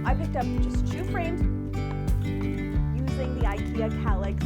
I picked up just 2 frames using the IKEA Kallax.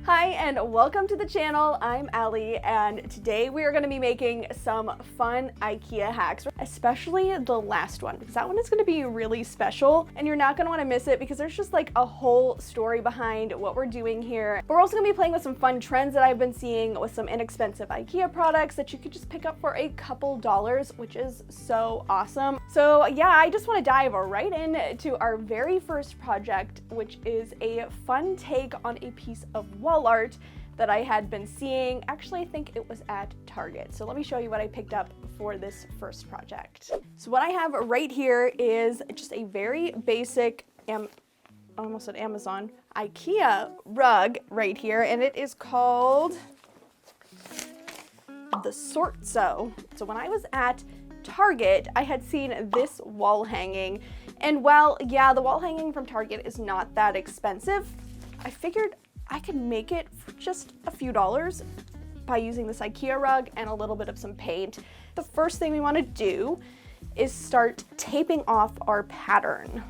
Hi and welcome to the channel. I'm Alli, and today we are going to be making some fun IKEA hacks, especially the last one, because that one is going to be really special and you're not going to want to miss it because there's just like a whole story behind what we're doing here. But we're also going to be playing with some fun trends that I've been seeing with some inexpensive IKEA products that you could just pick up for a couple dollars, which is so awesome. So yeah, I just want to dive right into our very first project, which is a fun take on a piece of wall art that I had been seeing. Actually, I think it was at Target. So let me show you what I picked up for this first project. So what I have right here is just a very basic, almost at Amazon, IKEA rug right here, and it is called the Sort So. So when I was at Target, I had seen this wall hanging, and while, yeah, the wall hanging from Target is not that expensive, I figured I could make it for just a few dollars by using this IKEA rug and a little bit of some paint. The first thing we want to do is start taping off our pattern.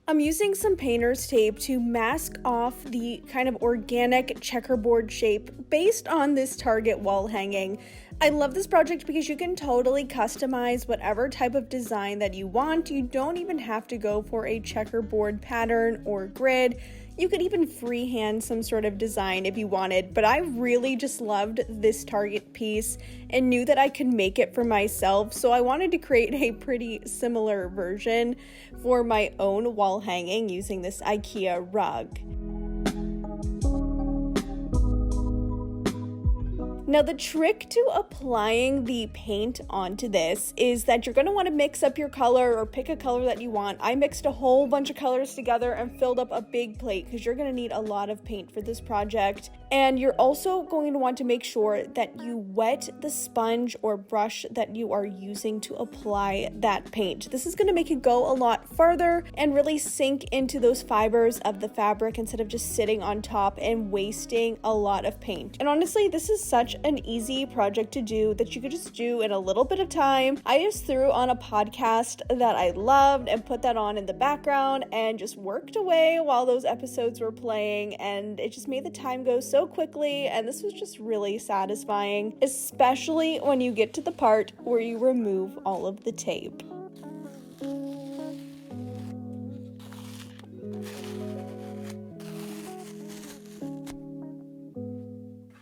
I'm using some painter's tape to mask off the kind of organic checkerboard shape based on this Target wall hanging. I love this project because you can totally customize whatever type of design that you want. You don't even have to go for a checkerboard pattern or grid. You could even freehand some sort of design if you wanted, but I really just loved this Target piece and knew that I could make it for myself, so I wanted to create a pretty similar version for my own wall hanging using this IKEA rug. Now the trick to applying the paint onto this is that you're going to want to mix up your color or pick a color that you want. I mixed a whole bunch of colors together and filled up a big plate because you're going to need a lot of paint for this project. And you're also going to want to make sure that you wet the sponge or brush that you are using to apply that paint. This is going to make it go a lot farther and really sink into those fibers of the fabric instead of just sitting on top and wasting a lot of paint. And honestly, this is such an easy project to do that you could just do in a little bit of time. I just threw on a podcast that I loved and put that on in the background and just worked away while those episodes were playing, and it just made the time go so quickly, and this was just really satisfying, especially when you get to the part where you remove all of the tape.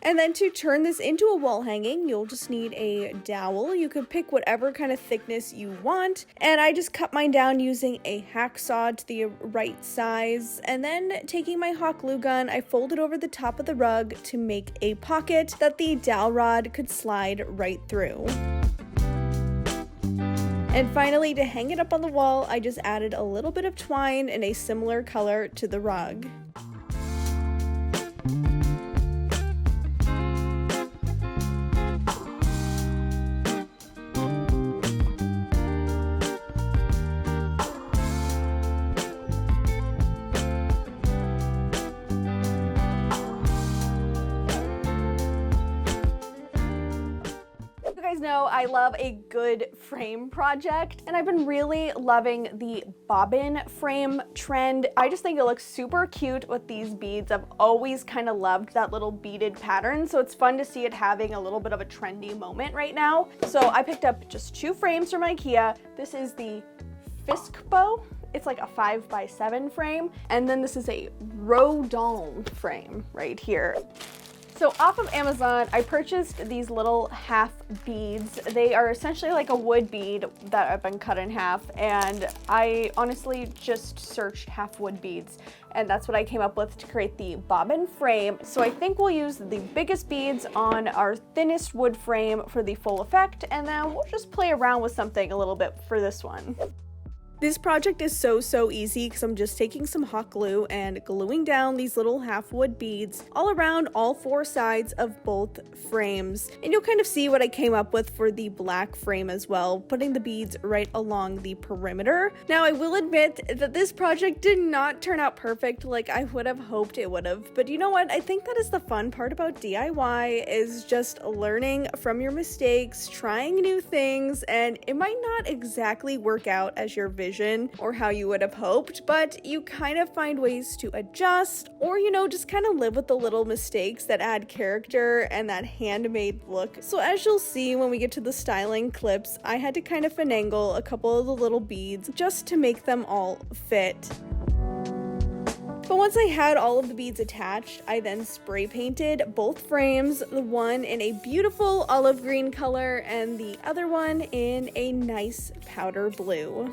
And then to turn this into a wall hanging, you'll just need a dowel. You could pick whatever kind of thickness you want. And I just cut mine down using a hacksaw to the right size. And then taking my hot glue gun, I folded over the top of the rug to make a pocket that the dowel rod could slide right through. And finally, to hang it up on the wall, I just added a little bit of twine in a similar color to the rug. Know I love a good frame project, and I've been really loving the bobbin frame trend. I just think it looks super cute with these beads. I've always kind of loved that little beaded pattern, so it's fun to see it having a little bit of a trendy moment right now. So I picked up just 2 frames from IKEA. This is the Fisk bow. It's like a 5x7 frame, and then this is a Rodin frame right here. So off of Amazon, I purchased these little half beads. They are essentially like a wood bead that have been cut in half, and I honestly just searched half wood beads, and that's what I came up with to create the bobbin frame. So I think we'll use the biggest beads on our thinnest wood frame for the full effect, and then we'll just play around with something a little bit for this one. This project is so easy because I'm just taking some hot glue and gluing down these little half wood beads all around all four sides of both frames. And you'll kind of see what I came up with for the black frame as well, putting the beads right along the perimeter. Now I will admit that this project did not turn out perfect like I would have hoped it would have, but you know what? I think that is the fun part about DIY, is just learning from your mistakes, trying new things, and it might not exactly work out as your vision or how you would have hoped, but you kind of find ways to adjust, or just kind of live with the little mistakes that add character and that handmade look. So as you'll see when we get to the styling clips, I had to kind of finagle a couple of the little beads just to make them all fit. But once I had all of the beads attached, I then spray painted both frames, the one in a beautiful olive green color and the other one in a nice powder blue.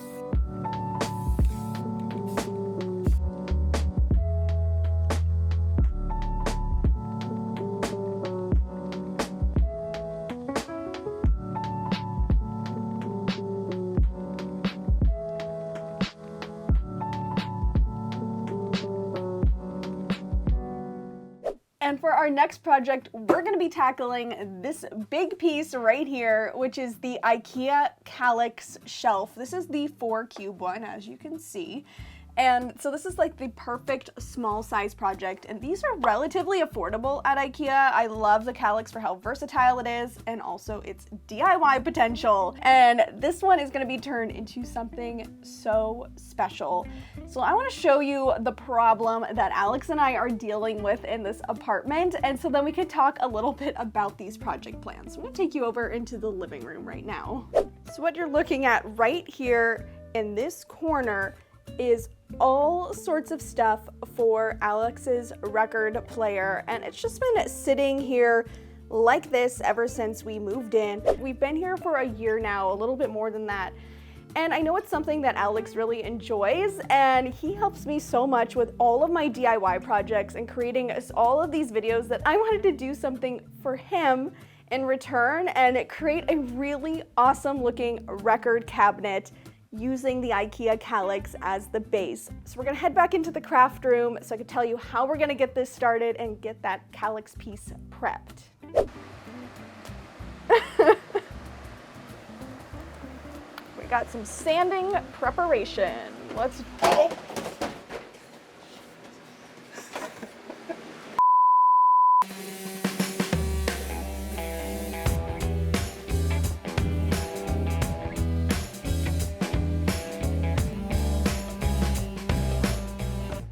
And for our next project, we're going to be tackling this big piece right here, which is the IKEA Kallax shelf. This is the 4-cube one, as you can see. And so this is like the perfect small size project, and these are relatively affordable at IKEA. I love the Kallax for how versatile it is and also its DIY potential. And this one is going to be turned into something so special. So I want to show you the problem that Alex and I are dealing with in this apartment, and so then we could talk a little bit about these project plans. So I'm going to take you over into the living room right now. So what you're looking at right here in this corner is all sorts of stuff for Alex's record player, and it's just been sitting here like this ever since we moved in. We've been here for a year now, a little bit more than that, and I know it's something that Alex really enjoys, and he helps me so much with all of my DIY projects and creating all of these videos that I wanted to do something for him in return and create a really awesome looking record cabinet using the IKEA Kallax as the base. So we're gonna head back into the craft room so I can tell you how we're gonna get this started and get that Kallax piece prepped. We got some sanding preparation. Let's go.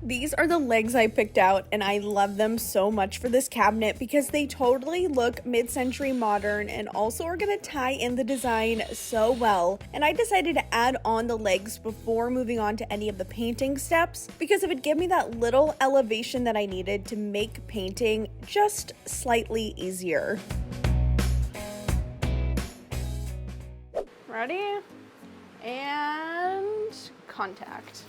These are the legs I picked out, and I love them so much for this cabinet because they totally look mid-century modern and also are going to tie in the design so well. And I decided to add on the legs before moving on to any of the painting steps because it would give me that little elevation that I needed to make painting just slightly easier. Ready? And contact.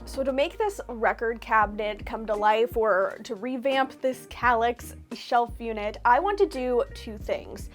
So to make this record cabinet come to life, or to revamp this Kallax shelf unit, I want to do two things.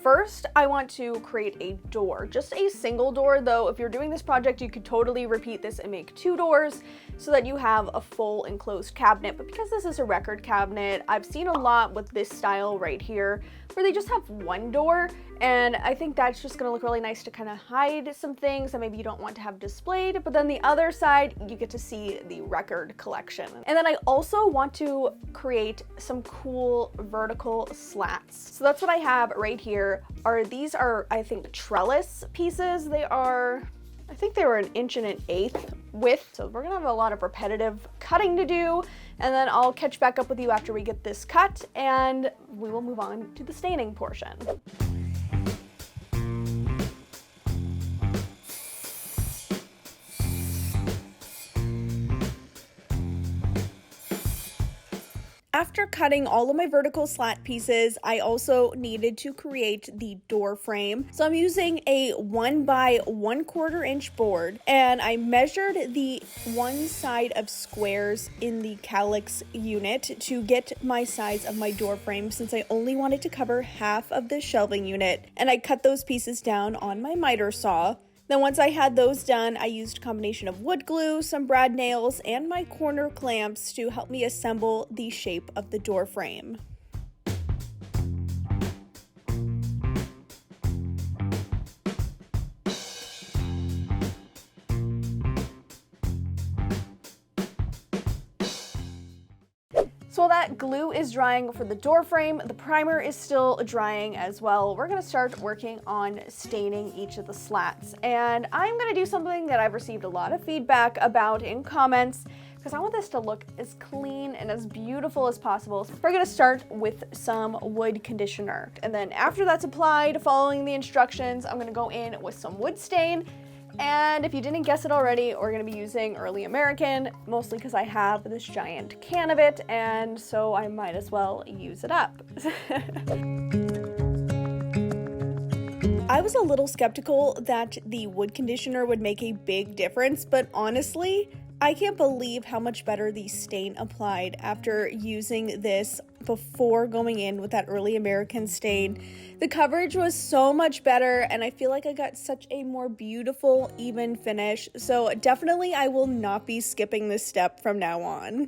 First, I want to create a door, just a single door, though if you're doing this project, you could totally repeat this and make 2 doors so that you have a full enclosed cabinet. But because this is a record cabinet, I've seen a lot with this style right here where they just have 1 door, and I think that's just gonna look really nice to kind of hide some things that maybe you don't want to have displayed, but then the other side, you get to see the record collection. And then I also want to create some cool vertical slats. So that's what I have right here. These are, I think, trellis pieces. I think they were 1 1/8 inch width. So we're gonna have a lot of repetitive cutting to do, and then I'll catch back up with you after we get this cut and we will move on to the staining portion. After cutting all of my vertical slat pieces, I also needed to create the door frame. So I'm using a 1 by 1/4 inch board, and I measured the one side of squares in the Kallax unit to get my size of my door frame, since I only wanted to cover half of the shelving unit, and I cut those pieces down on my miter saw. Then once I had those done, I used a combination of wood glue, some brad nails, and my corner clamps to help me assemble the shape of the door frame. So while that glue is drying for the door frame, the primer is still drying as well. We're gonna start working on staining each of the slats. And I'm gonna do something that I've received a lot of feedback about in comments, because I want this to look as clean and as beautiful as possible. So we're gonna start with some wood conditioner. And then after that's applied, following the instructions, I'm gonna go in with some wood stain. And if you didn't guess it already, we're gonna be using Early American, mostly because I have this giant can of it, and so I might as well use it up. I was a little skeptical that the wood conditioner would make a big difference, but honestly, I can't believe how much better the stain applied after using this before going in with that Early American stain. The coverage was so much better, and I feel like I got such a more beautiful, even finish. So definitely I will not be skipping this step from now on.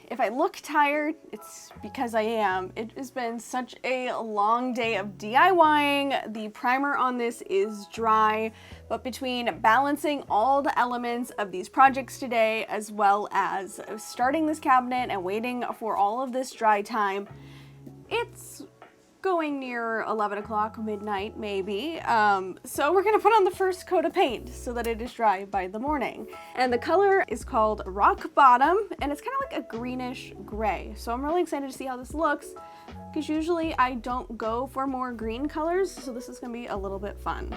If I look tired, it's because I am. It has been such a long day of DIYing. The primer on this is dry, but between balancing all the elements of these projects today, as well as starting this cabinet and waiting for all of this dry time, it's going near 11 o'clock, midnight maybe. So we're gonna put on the first coat of paint so that it is dry by the morning. And the color is called Rock Bottom, and it's kind of like a greenish gray. So I'm really excited to see how this looks, because usually I don't go for more green colors, so this is gonna be a little bit fun.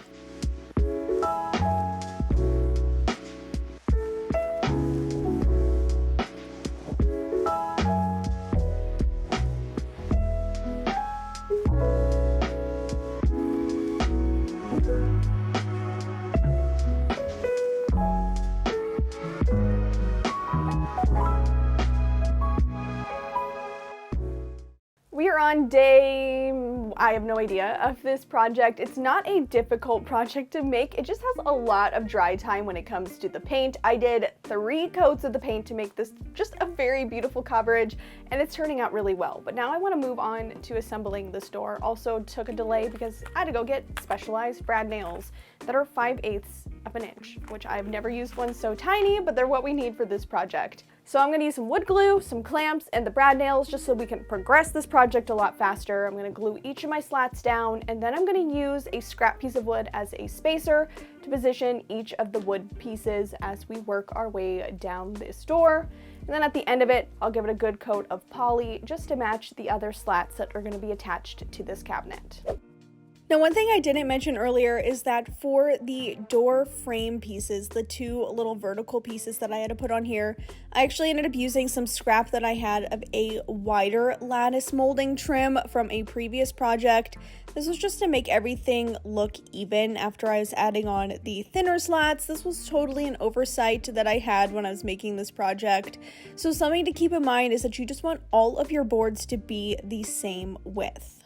We are on day, I have no idea, of this project. It's not a difficult project to make. It just has a lot of dry time when it comes to the paint. I did 3 coats of the paint to make this just a very beautiful coverage, and it's turning out really well. But now I want to move on to assembling this door. Also took a delay because I had to go get specialized brad nails that are 5/8 of an inch, which I've never used one so tiny, but they're what we need for this project. So I'm gonna use some wood glue, some clamps, and the brad nails just so we can progress this project a lot faster. I'm gonna glue each of my slats down, and then I'm gonna use a scrap piece of wood as a spacer to position each of the wood pieces as we work our way down this door. And then at the end of it, I'll give it a good coat of poly just to match the other slats that are gonna be attached to this cabinet. Now, one thing I didn't mention earlier is that for the door frame pieces, the 2 little vertical pieces that I had to put on here, I actually ended up using some scrap that I had of a wider lattice molding trim from a previous project. This was just to make everything look even after I was adding on the thinner slats. This was totally an oversight that I had when I was making this project. So something to keep in mind is that you just want all of your boards to be the same width.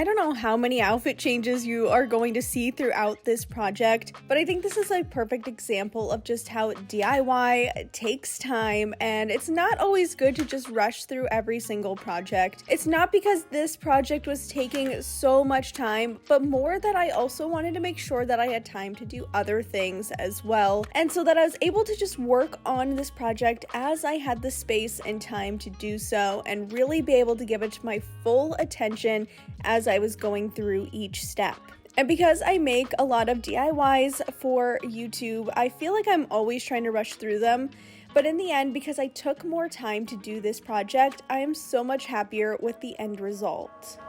I don't know how many outfit changes you are going to see throughout this project, but I think this is a perfect example of just how DIY takes time, and it's not always good to just rush through every single project. It's not because this project was taking so much time, but more that I also wanted to make sure that I had time to do other things as well, and so that I was able to just work on this project as I had the space and time to do so, and really be able to give it my full attention as I was going through each step. And because I make a lot of DIYs for YouTube, I feel like I'm always trying to rush through them. But in the end, because I took more time to do this project, I am so much happier with the end result.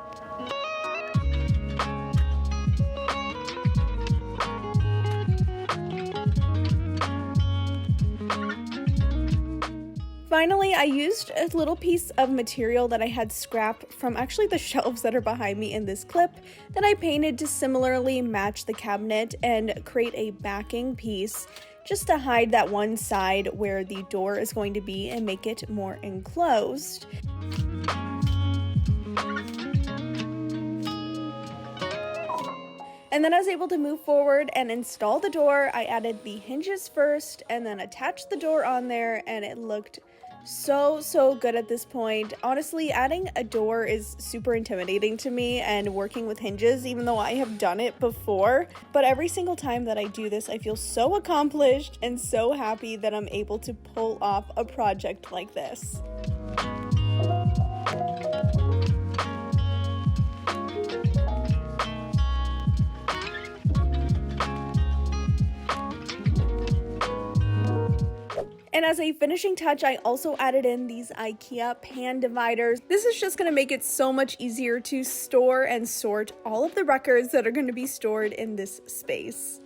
Finally, I used a little piece of material that I had scrapped from actually the shelves that are behind me in this clip that I painted to similarly match the cabinet and create a backing piece just to hide that one side where the door is going to be and make it more enclosed. And then I was able to move forward and install the door. I added the hinges first and then attached the door on there, and it looked so good at this point. Honestly, adding a door is super intimidating to me, and working with hinges, even though I have done it before. But every single time that I do this, I feel so accomplished and so happy that I'm able to pull off a project like this. And as a finishing touch, I also added in these IKEA pan dividers. This is just going to make it so much easier to store and sort all of the records that are going to be stored in this space.